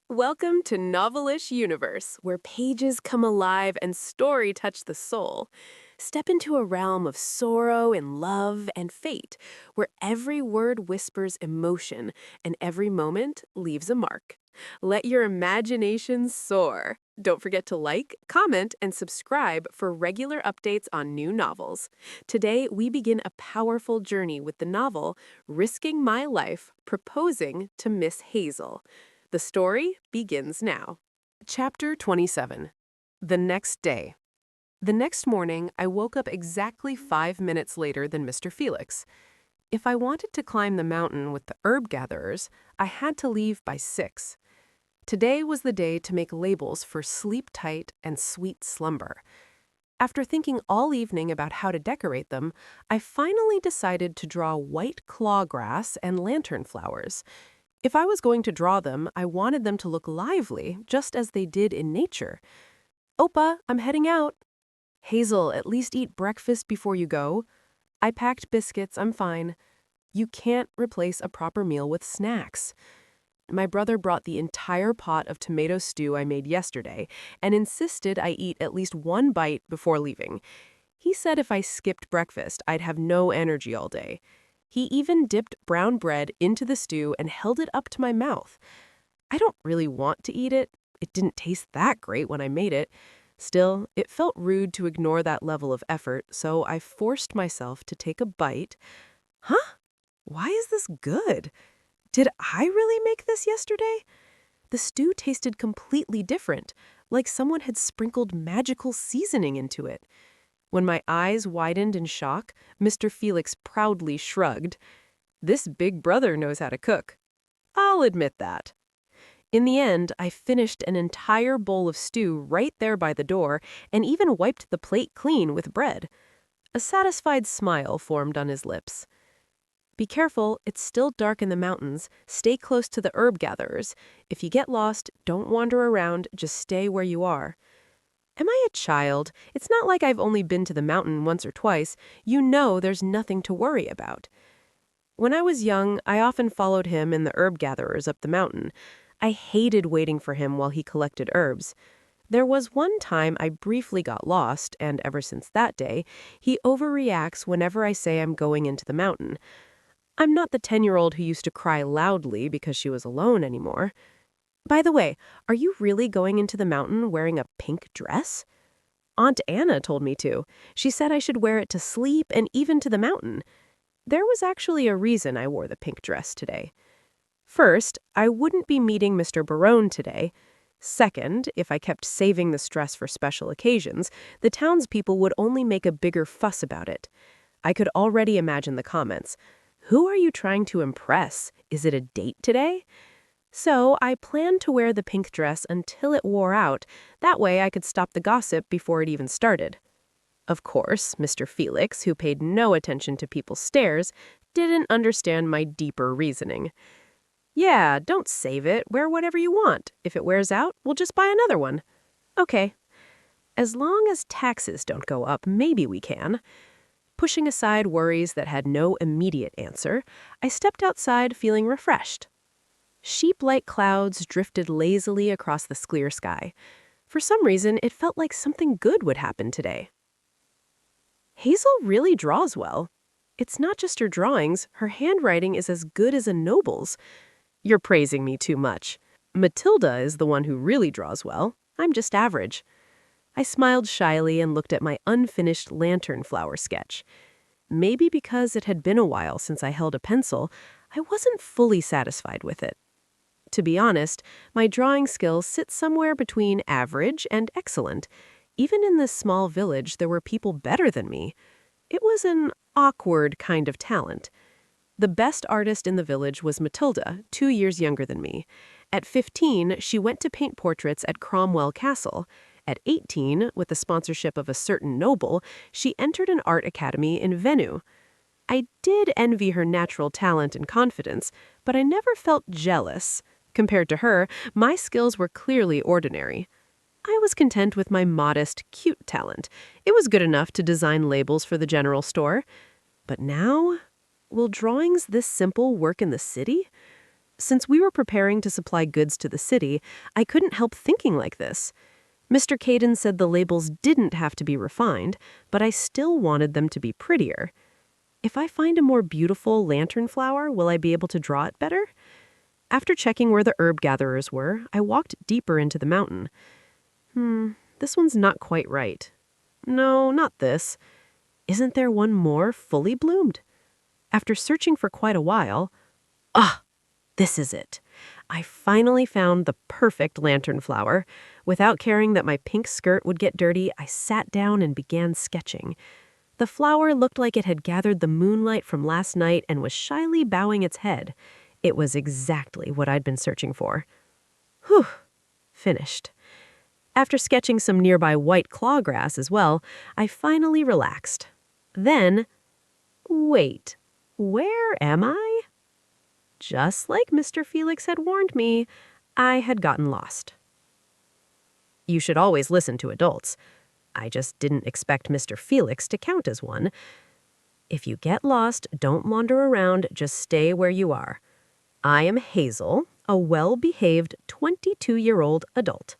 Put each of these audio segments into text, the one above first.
Welcome to Novelish Universe, where pages come alive and story touch the soul. Step into a realm of sorrow and love and fate, where every word whispers emotion and every moment leaves a mark. Let your imagination soar. Don't forget to like, comment, and subscribe for regular updates on new novels. Today, we begin a powerful journey with the novel Risking My Life, Proposing to Miss Hazel. The story begins now. Chapter 27. The Next Day. The next morning, I woke up exactly 5 minutes later than Mr. Felix. If I wanted to climb the mountain with the herb gatherers, I had to leave by 6. Today was the day to make labels for sleep tight and sweet slumber. After thinking all evening about how to decorate them, I finally decided to draw white claw grass and lantern flowers. If I was going to draw them, I wanted them to look lively, just as they did in nature. Opa, I'm heading out. Hazel, at least eat breakfast before you go. I packed biscuits, I'm fine. You can't replace a proper meal with snacks. My brother brought the entire pot of tomato stew I made yesterday and insisted I eat at least one bite before leaving. He said if I skipped breakfast, I'd have no energy all day. He even dipped brown bread into the stew and held it up to my mouth. I don't really want to eat it. It didn't taste that great when I made it. Still, it felt rude to ignore that level of effort, so I forced myself to take a bite. Huh? Why is this good? Did I really make this yesterday? The stew tasted completely different, like someone had sprinkled magical seasoning into it. When my eyes widened in shock, Mr. Felix proudly shrugged. This big brother knows how to cook. I'll admit that. In the end, I finished an entire bowl of stew right there by the door and even wiped the plate clean with bread. A satisfied smile formed on his lips. Be careful, it's still dark in the mountains. Stay close to the herb gatherers. If you get lost, don't wander around, just stay where you are. Am I a child? It's not like I've only been to the mountain once or twice. You know there's nothing to worry about. When I was young, I often followed him and the herb gatherers up the mountain. I hated waiting for him while he collected herbs. There was one time I briefly got lost, and ever since that day, he overreacts whenever I say I'm going into the mountain. I'm not the 10-year-old who used to cry loudly because she was alone anymore. By the way, are you really going into the mountain wearing a pink dress? Aunt Anna told me to. She said I should wear it to sleep and even to the mountain. There was actually a reason I wore the pink dress today. First, I wouldn't be meeting Mr. Barone today. Second, if I kept saving the stress for special occasions, the townspeople would only make a bigger fuss about it. I could already imagine the comments. Who are you trying to impress? Is it a date today? So I planned to wear the pink dress until it wore out. That way I could stop the gossip before it even started. Of course, Mr. Felix, who paid no attention to people's stares, didn't understand my deeper reasoning. Yeah, don't save it. Wear whatever you want. If it wears out, we'll just buy another one. Okay. As long as taxes don't go up, maybe we can. Pushing aside worries that had no immediate answer, I stepped outside feeling refreshed. Sheep-like clouds drifted lazily across the clear sky. For some reason, it felt like something good would happen today. Hazel really draws well. It's not just her drawings, her handwriting is as good as a noble's. You're praising me too much. Matilda is the one who really draws well. I'm just average. I smiled shyly and looked at my unfinished lantern flower sketch. Maybe because it had been a while since I held a pencil, I wasn't fully satisfied with it. To be honest, my drawing skills sit somewhere between average and excellent. Even in this small village, there were people better than me. It was an awkward kind of talent. The best artist in the village was Matilda, 2 years younger than me. At 15, she went to paint portraits at Cromwell Castle. At 18, with the sponsorship of a certain noble, she entered an art academy in Venue. I did envy her natural talent and confidence, but I never felt jealous. Compared to her, my skills were clearly ordinary. I was content with my modest, cute talent. It was good enough to design labels for the general store. But now, will drawings this simple work in the city? Since we were preparing to supply goods to the city, I couldn't help thinking like this. Mr. Caden said the labels didn't have to be refined, but I still wanted them to be prettier. If I find a more beautiful lantern flower, will I be able to draw it better? After checking where the herb gatherers were, I walked deeper into the mountain. This one's not quite right. No, not this. Isn't there one more fully bloomed? After searching for quite a while, this is it. I finally found the perfect lantern flower. Without caring that my pink skirt would get dirty, I sat down and began sketching. The flower looked like it had gathered the moonlight from last night and was shyly bowing its head. It was exactly what I'd been searching for. Whew. Finished. After sketching some nearby white clawgrass as well, I finally relaxed. Then, wait, where am I? Just like Mr. Felix had warned me, I had gotten lost. You should always listen to adults. I just didn't expect Mr. Felix to count as one. If you get lost, don't wander around, just stay where you are. I am Hazel, a well-behaved 22-year-old adult.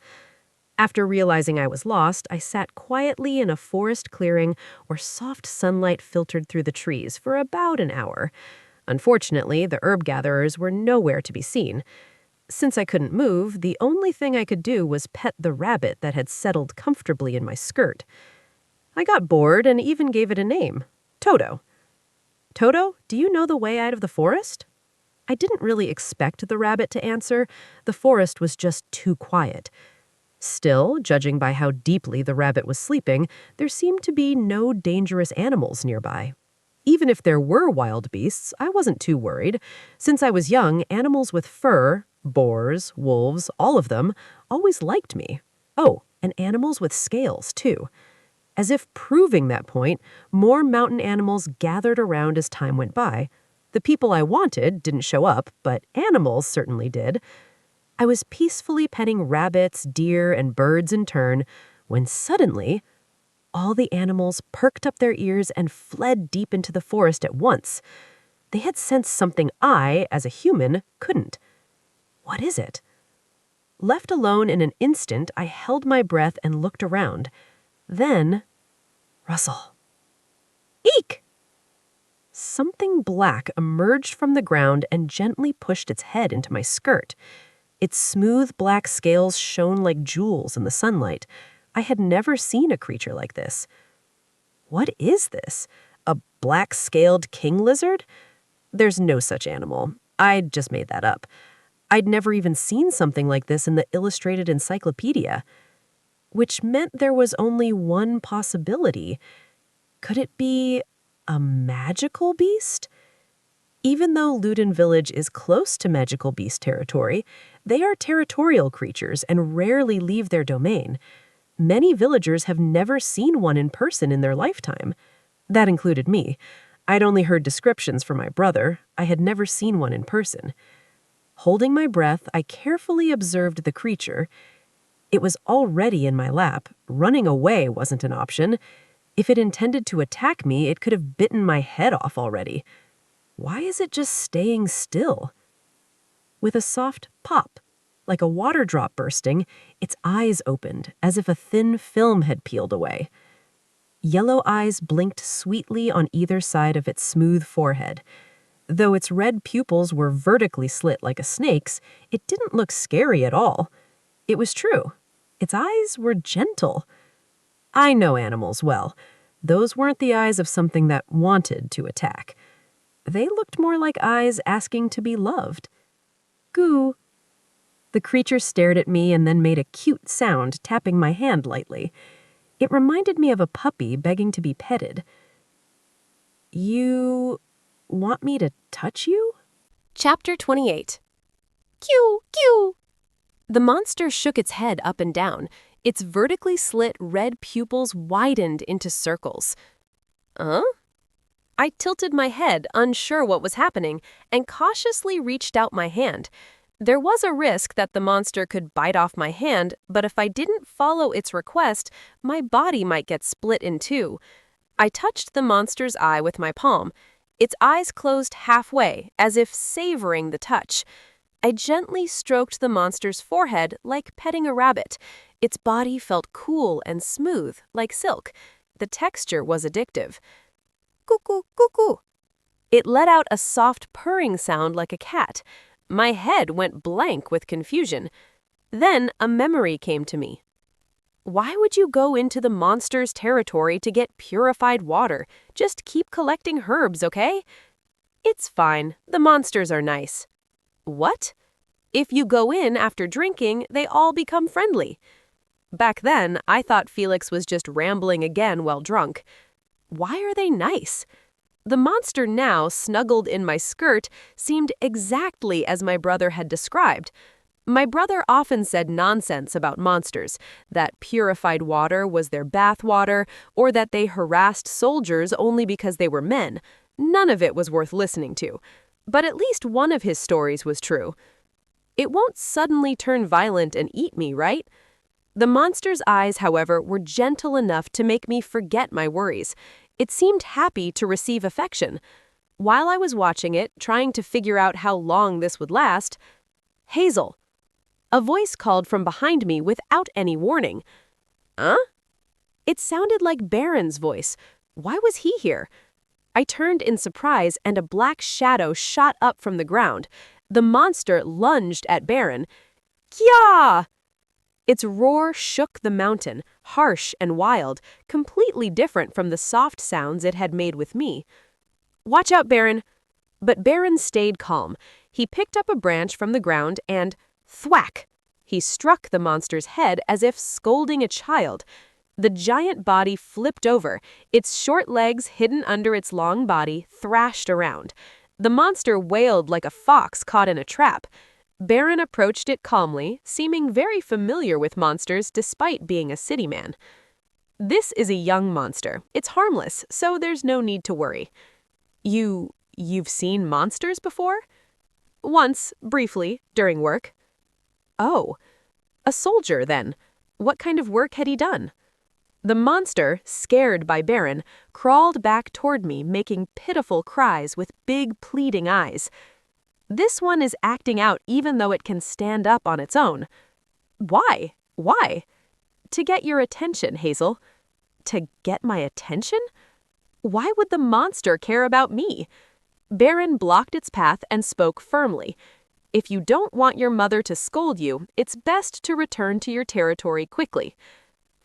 After realizing I was lost, I sat quietly in a forest clearing where soft sunlight filtered through the trees for about an hour. Unfortunately, the herb gatherers were nowhere to be seen. Since I couldn't move, the only thing I could do was pet the rabbit that had settled comfortably in my skirt. I got bored and even gave it a name, Toto. Toto, do you know the way out of the forest? I didn't really expect the rabbit to answer. The forest was just too quiet. Still, judging by how deeply the rabbit was sleeping, there seemed to be no dangerous animals nearby. Even if there were wild beasts, I wasn't too worried. Since I was young, animals with fur, boars, wolves, all of them, always liked me. Oh, and animals with scales, too. As if proving that point, more mountain animals gathered around as time went by. The people I wanted didn't show up, but animals certainly did. I was peacefully petting rabbits, deer, and birds in turn, when suddenly, all the animals perked up their ears and fled deep into the forest at once. They had sensed something I, as a human, couldn't. What is it? Left alone in an instant, I held my breath and looked around. Then, rustle. Eek! Something black emerged from the ground and gently pushed its head into my skirt. Its smooth black scales shone like jewels in the sunlight. I had never seen a creature like this. What is this? A black-scaled king lizard? There's no such animal. I'd just made that up. I'd never even seen something like this in the illustrated encyclopedia, which meant there was only one possibility. Could it be a magical beast? Even though Luden village is close to magical beast territory, they are territorial creatures and rarely leave their domain. Many villagers have never seen one in person in their lifetime. That included me. I'd only heard descriptions from my brother. I had never seen one in person. Holding my breath, I carefully observed the creature. It was already in my lap. Running away wasn't an option. If it intended to attack me, it could have bitten my head off already. Why is it just staying still? With a soft pop, like a water drop bursting, its eyes opened, as if a thin film had peeled away. Yellow eyes blinked sweetly on either side of its smooth forehead. Though its red pupils were vertically slit like a snake's, it didn't look scary at all. It was true. Its eyes were gentle. I know animals well. Those weren't the eyes of something that wanted to attack. They looked more like eyes asking to be loved. Goo. The creature stared at me and then made a cute sound, tapping my hand lightly. It reminded me of a puppy begging to be petted. You want me to touch you? Chapter 28. Cue, cue! The monster shook its head up and down. Its vertically slit red pupils widened into circles. I tilted my head, unsure what was happening, and cautiously reached out my hand. There was a risk that the monster could bite off my hand, but if I didn't follow its request, my body might get split in two. I touched the monster's eye with my palm. Its eyes closed halfway, as if savoring the touch. I gently stroked the monster's forehead like petting a rabbit. Its body felt cool and smooth, like silk. The texture was addictive. Cuckoo, cuckoo. It let out a soft purring sound like a cat. My head went blank with confusion. Then a memory came to me. Why would you go into the monster's territory to get purified water? Just keep collecting herbs, okay? It's fine. The monsters are nice. What? If you go in after drinking, they all become friendly. Back then, I thought Felix was just rambling again while drunk. Why are they nice? The monster now, snuggled in my skirt, seemed exactly as my brother had described. My brother often said nonsense about monsters, that purified water was their bath water, or that they harassed soldiers only because they were men. None of it was worth listening to. But at least one of his stories was true. It won't suddenly turn violent and eat me, right? The monster's eyes, however, were gentle enough to make me forget my worries. It seemed happy to receive affection. While I was watching it, trying to figure out how long this would last, Hazel. A voice called from behind me without any warning. Huh? It sounded like Baron's voice. Why was he here? I turned in surprise and a black shadow shot up from the ground. The monster lunged at Baron. Kya! Its roar shook the mountain, harsh and wild, completely different from the soft sounds it had made with me. Watch out, Baron! But Baron stayed calm. He picked up a branch from the ground and, thwack! He struck the monster's head as if scolding a child. The giant body flipped over. Its short legs hidden under its long body thrashed around. The monster wailed like a fox caught in a trap. Baron approached it calmly, seeming very familiar with monsters despite being a city man. This is a young monster. It's harmless, so there's no need to worry. You've seen monsters before? Once, briefly, during work. Oh, a soldier then. What kind of work had he done? The monster, scared by Baron, crawled back toward me, making pitiful cries with big, pleading eyes. This one is acting out even though it can stand up on its own. Why? Why? To get your attention, Hazel. To get my attention? Why would the monster care about me? Baron blocked its path and spoke firmly. If you don't want your mother to scold you, it's best to return to your territory quickly.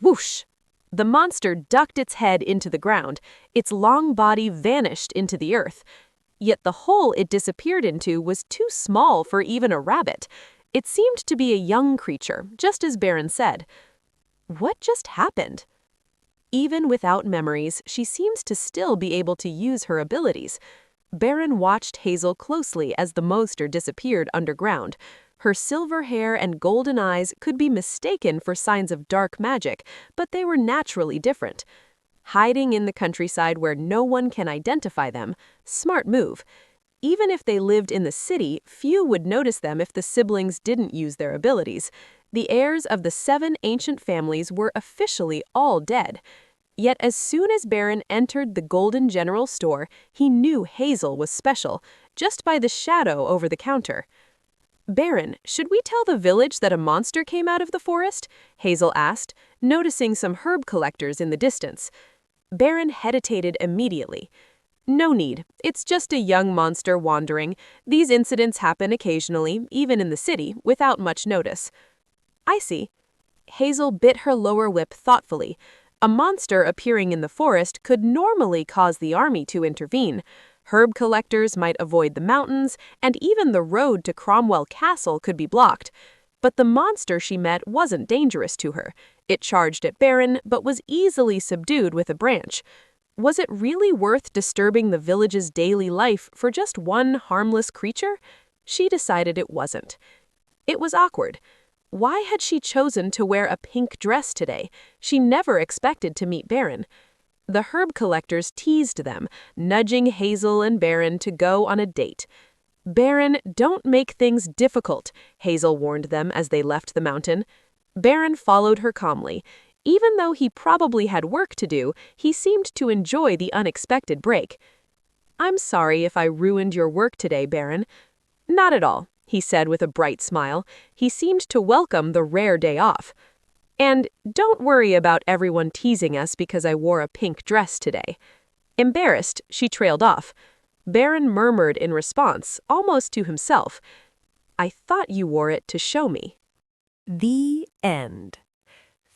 Whoosh! The monster ducked its head into the ground. Its long body vanished into the earth. Yet the hole it disappeared into was too small for even a rabbit. It seemed to be a young creature, just as Baron said. What just happened? Even without memories, she seems to still be able to use her abilities. Baron watched Hazel closely as the monster disappeared underground. Her silver hair and golden eyes could be mistaken for signs of dark magic, but they were naturally different. Hiding in the countryside where no one can identify them, smart move. Even if they lived in the city, few would notice them if the siblings didn't use their abilities. The heirs of the 7 ancient families were officially all dead. Yet as soon as Baron entered the Golden General store, he knew Hazel was special, just by the shadow over the counter. Baron, should we tell the village that a monster came out of the forest? Hazel asked, noticing some herb collectors in the distance. Baron hesitated immediately. No need. It's just a young monster wandering. These incidents happen occasionally, even in the city, without much notice. I see. Hazel bit her lower lip thoughtfully. A monster appearing in the forest could normally cause the army to intervene. Herb collectors might avoid the mountains, and even the road to Cromwell Castle could be blocked. But the monster she met wasn't dangerous to her. It charged at Baron, but was easily subdued with a branch. Was it really worth disturbing the village's daily life for just one harmless creature? She decided it wasn't. It was awkward. Why had she chosen to wear a pink dress today? She never expected to meet Baron. The herb collectors teased them, nudging Hazel and Baron to go on a date. Baron, don't make things difficult, Hazel warned them as they left the mountain. Baron followed her calmly. Even though he probably had work to do, he seemed to enjoy the unexpected break. I'm sorry if I ruined your work today, Baron. Not at all. he said with a bright smile. He seemed to welcome the rare day off. And don't worry about everyone teasing us because I wore a pink dress today. Embarrassed, she trailed off. Baron murmured in response, almost to himself, I thought you wore it to show me. The end.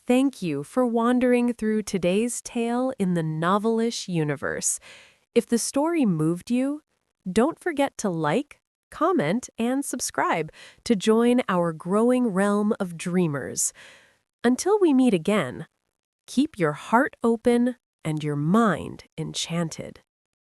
Thank you for wandering through today's tale in the novelish universe. If the story moved you, don't forget to like, comment, and subscribe to join our growing realm of dreamers. Until we meet again, keep your heart open and your mind enchanted.